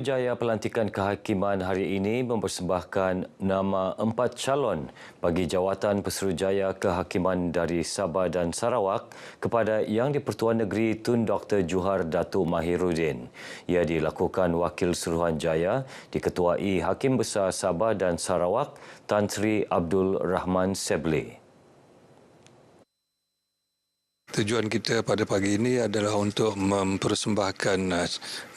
Jaya pelantikan kehakiman hari ini mempersembahkan nama 4 calon bagi jawatan Pesuruhjaya Kehakiman dari Sabah dan Sarawak kepada Yang di-Pertuan Negeri Tun Dr. Johor Datuk Mahiruddin. Ia dilakukan Wakil Suruhanjaya diketuai Hakim Besar Sabah dan Sarawak Tan Sri Abdul Rahman Sebli. Tujuan kita pada pagi ini adalah untuk mempersembahkan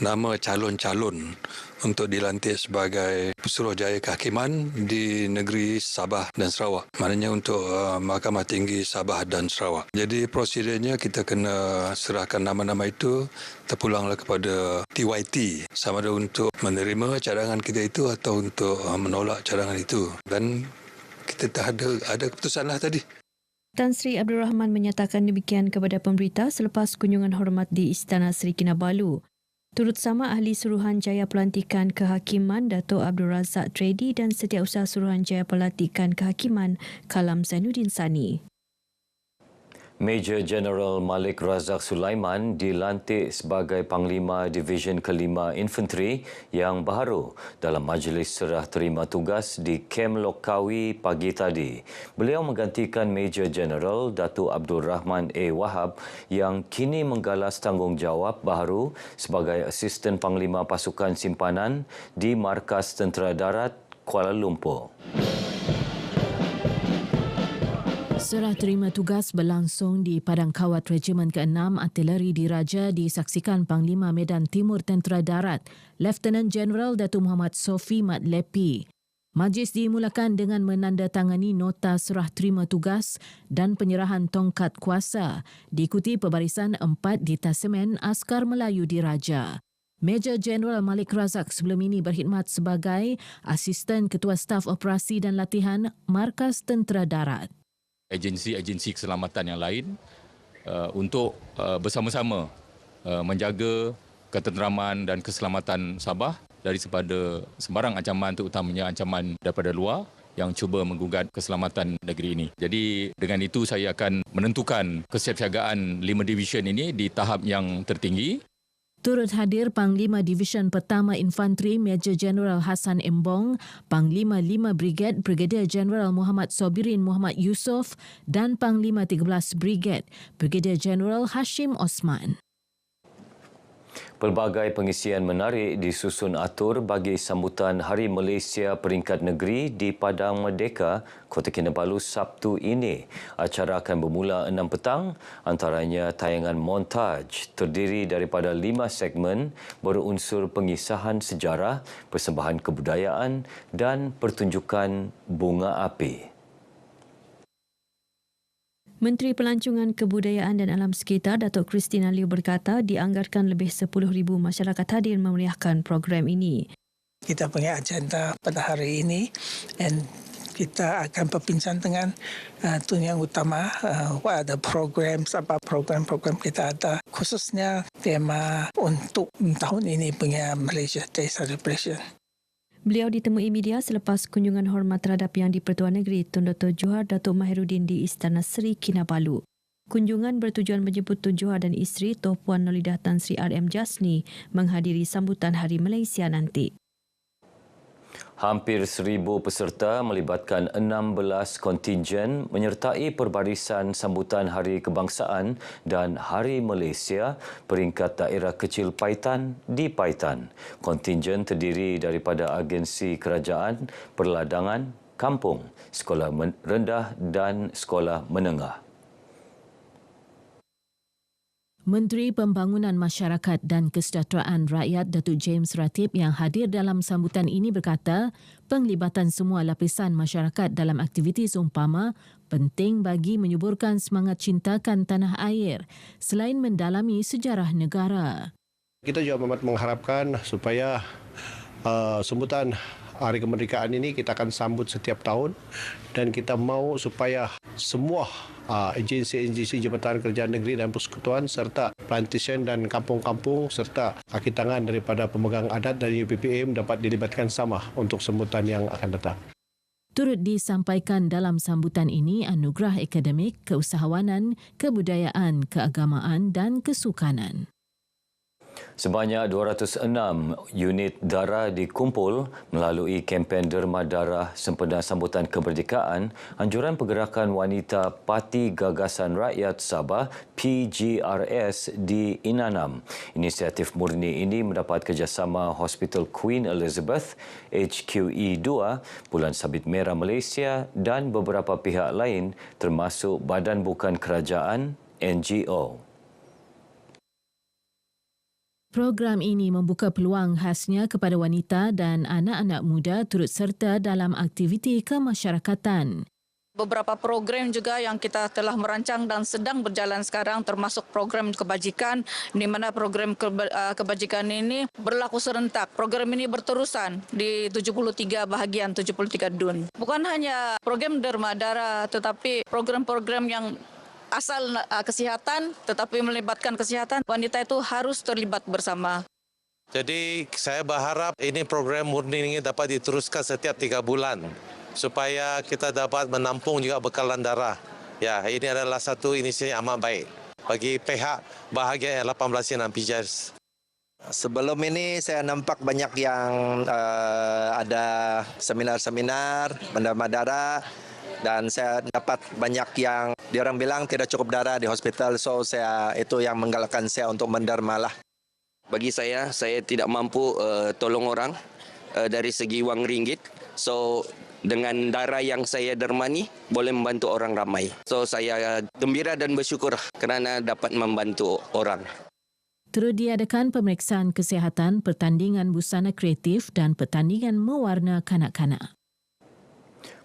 nama calon-calon untuk dilantik sebagai Pesuruhjaya Kehakiman di negeri Sabah dan Sarawak. Maknanya untuk Mahkamah Tinggi Sabah dan Sarawak. Jadi prosedurnya kita kena serahkan nama-nama itu terpulanglah kepada TYT sama ada untuk menerima cadangan kita itu atau untuk menolak cadangan itu. Dan kita dah ada keputusanlah tadi. Tan Sri Abdul Rahman menyatakan demikian kepada pemberita selepas kunjungan hormat di Istana Seri Kinabalu. Turut sama Ahli Suruhanjaya Pelantikan Kehakiman Dato' Abdul Razak Tredi dan Setiausaha Suruhanjaya Pelantikan Kehakiman Kalam Zainuddin Sani. Major General Malik Razak Sulaiman dilantik sebagai Panglima Division ke-5 Infanteri yang baharu dalam majlis serah terima tugas di Kem Lokawi pagi tadi. Beliau menggantikan Major General Datuk Abdul Rahman A. Wahab yang kini menggalas tanggungjawab baharu sebagai Asisten Panglima Pasukan Simpanan di Markas Tentera Darat Kuala Lumpur. Serah terima tugas berlangsung di Padang Kawat Regimen ke-6 Artileri Diraja disaksikan Panglima Medan Timur Tentera Darat, Lieutenant General Datuk Muhammad Sofi Mat Lepi. Majlis dimulakan dengan menandatangani nota serah terima tugas dan penyerahan tongkat kuasa, diikuti pembarisan 4 detasemen Askar Melayu Diraja. Major General Malik Razak sebelum ini berkhidmat sebagai Asisten Ketua Staf Operasi dan Latihan Markas Tentera Darat. Agensi-agensi keselamatan yang lain untuk bersama-sama menjaga ketenteraman dan keselamatan Sabah daripada sembarang ancaman, terutamanya ancaman daripada luar yang cuba menggugat keselamatan negeri ini. Jadi dengan itu saya akan menentukan kesiapsiagaan 5 division ini di tahap yang tertinggi. Turut hadir Panglima Division Pertama Infanteri Major General Hassan Embong, Panglima 5 Brigade Brigadier General Muhammad Sobirin Muhammad Yusof dan Panglima 13 Brigade Brigadier General Hashim Osman. Pelbagai pengisian menarik disusun atur bagi sambutan Hari Malaysia Peringkat Negeri di Padang Merdeka, Kota Kinabalu Sabtu ini. Acara akan bermula 6 petang, antaranya tayangan montaj terdiri daripada 5 segmen berunsur pengisahan sejarah, persembahan kebudayaan dan pertunjukan bunga api. Menteri Pelancongan Kebudayaan dan Alam Sekitar Datuk Christina Liew berkata dianggarkan lebih 10,000 masyarakat hadir memeriahkan program ini. Kita punya agenda pada hari ini dan kita akan berbincang dengan Tun Yang Utama what ada apa program-program kita ada, khususnya tema untuk tahun ini punya Malaysia Day Celebration. Beliau ditemui media selepas kunjungan hormat terhadap Yang di-Pertuan Negeri Tun Dr. Johor Datuk Mahiruddin di Istana Seri Kinabalu. Kunjungan bertujuan menjemput Tun Johor dan isteri Tuan Puan Nolidah Tan Sri R.M. Jasni menghadiri sambutan Hari Malaysia nanti. Hampir 1,000 peserta melibatkan 16 kontingen menyertai perbarisan sambutan Hari Kebangsaan dan Hari Malaysia peringkat daerah kecil Paitan di Paitan. Kontingen terdiri daripada agensi kerajaan, perladangan, kampung, sekolah rendah dan sekolah menengah. Menteri Pembangunan Masyarakat dan Kesejahteraan Rakyat Datuk James Ratib yang hadir dalam sambutan ini berkata, penglibatan semua lapisan masyarakat dalam aktiviti seumpama penting bagi menyuburkan semangat cintakan tanah air selain mendalami sejarah negara. Kita juga amat mengharapkan supaya sambutan Hari Kemerdekaan ini kita akan sambut setiap tahun dan kita mahu supaya semua agensi-agensi Jabatan Kerajaan Negeri dan Persekutuan serta plantation dan kampung-kampung serta kaki tangan daripada pemegang adat dari UPPM dapat dilibatkan sama untuk sambutan yang akan datang. Turut disampaikan dalam sambutan ini anugerah akademik, keusahawanan, kebudayaan, keagamaan dan kesukanan. Sebanyak 206 unit darah dikumpul melalui kempen derma darah sempena sambutan kemerdekaan Anjuran Pergerakan Wanita Parti Gagasan Rakyat Sabah PGRS di Inanam. Inisiatif murni ini mendapat kerjasama Hospital Queen Elizabeth, HQE2, Bulan Sabit Merah Malaysia dan beberapa pihak lain termasuk Badan Bukan Kerajaan NGO. Program ini membuka peluang khasnya kepada wanita dan anak-anak muda turut serta dalam aktiviti kemasyarakatan. Beberapa program juga yang kita telah merancang dan sedang berjalan sekarang termasuk program kebajikan di mana program kebajikan ini berlaku serentak. Program ini berterusan di 73 bahagian 73 DUN. Bukan hanya program derma darah tetapi program-program yang asal kesihatan tetapi melibatkan kesihatan, wanita itu harus terlibat bersama. Jadi saya berharap ini program murni ini dapat diteruskan setiap 3 bulan supaya kita dapat menampung juga bekalan darah. Ya, ini adalah satu inisiatif yang amat baik bagi pihak bahagian 18 dan PGRS. Sebelum ini saya nampak banyak yang ada seminar-seminar menderma darah dan saya dapat banyak yang diorang bilang tidak cukup darah di hospital, so itu yang menggalakkan saya untuk menderma lah. Bagi saya tidak mampu tolong orang dari segi wang ringgit. So dengan darah yang saya derma ni boleh membantu orang ramai. So saya gembira dan bersyukur kerana dapat membantu orang. Turut diadakan pemeriksaan kesihatan, pertandingan busana kreatif dan pertandingan mewarna kanak-kanak.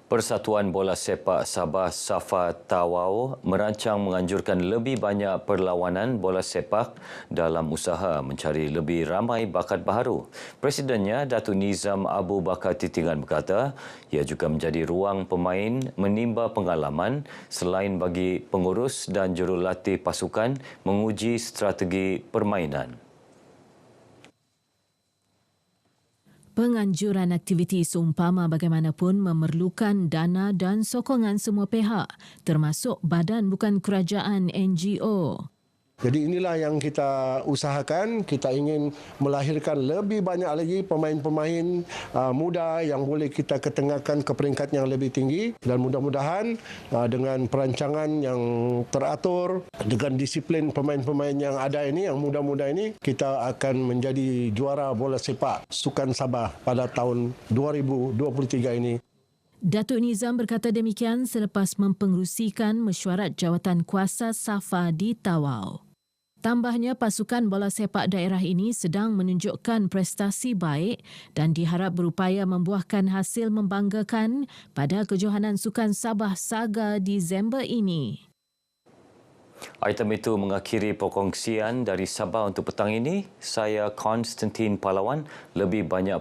Persatuan Bola Sepak Sabah Safa Tawau merancang menganjurkan lebih banyak perlawanan bola sepak dalam usaha mencari lebih ramai bakat baharu. Presidennya, Datuk Nizam Abu Bakar Titingan berkata, ia juga menjadi ruang pemain menimba pengalaman selain bagi pengurus dan jurulatih pasukan menguji strategi permainan. Penganjuran aktiviti seumpama bagaimanapun memerlukan dana dan sokongan semua pihak, termasuk Badan Bukan Kerajaan NGO. Jadi inilah yang kita usahakan. Kita ingin melahirkan lebih banyak lagi pemain-pemain muda yang boleh kita ketengahkan ke peringkat yang lebih tinggi. Dan mudah-mudahan dengan perancangan yang teratur, dengan disiplin pemain-pemain yang ada ini, yang muda-muda ini, kita akan menjadi juara bola sepak Sukan Sabah pada tahun 2023 ini. Datuk Nizam berkata demikian selepas mempengerusikan mesyuarat jawatan kuasa SAFA di Tawau. Tambahnya, pasukan bola sepak daerah ini sedang menunjukkan prestasi baik dan diharap berupaya membuahkan hasil membanggakan pada kejohanan Sukan Sabah Saga Disember ini. Item itu mengakhiri perkongsian dari Sabah untuk petang ini. Saya Konstantin Palawan. Lebih banyak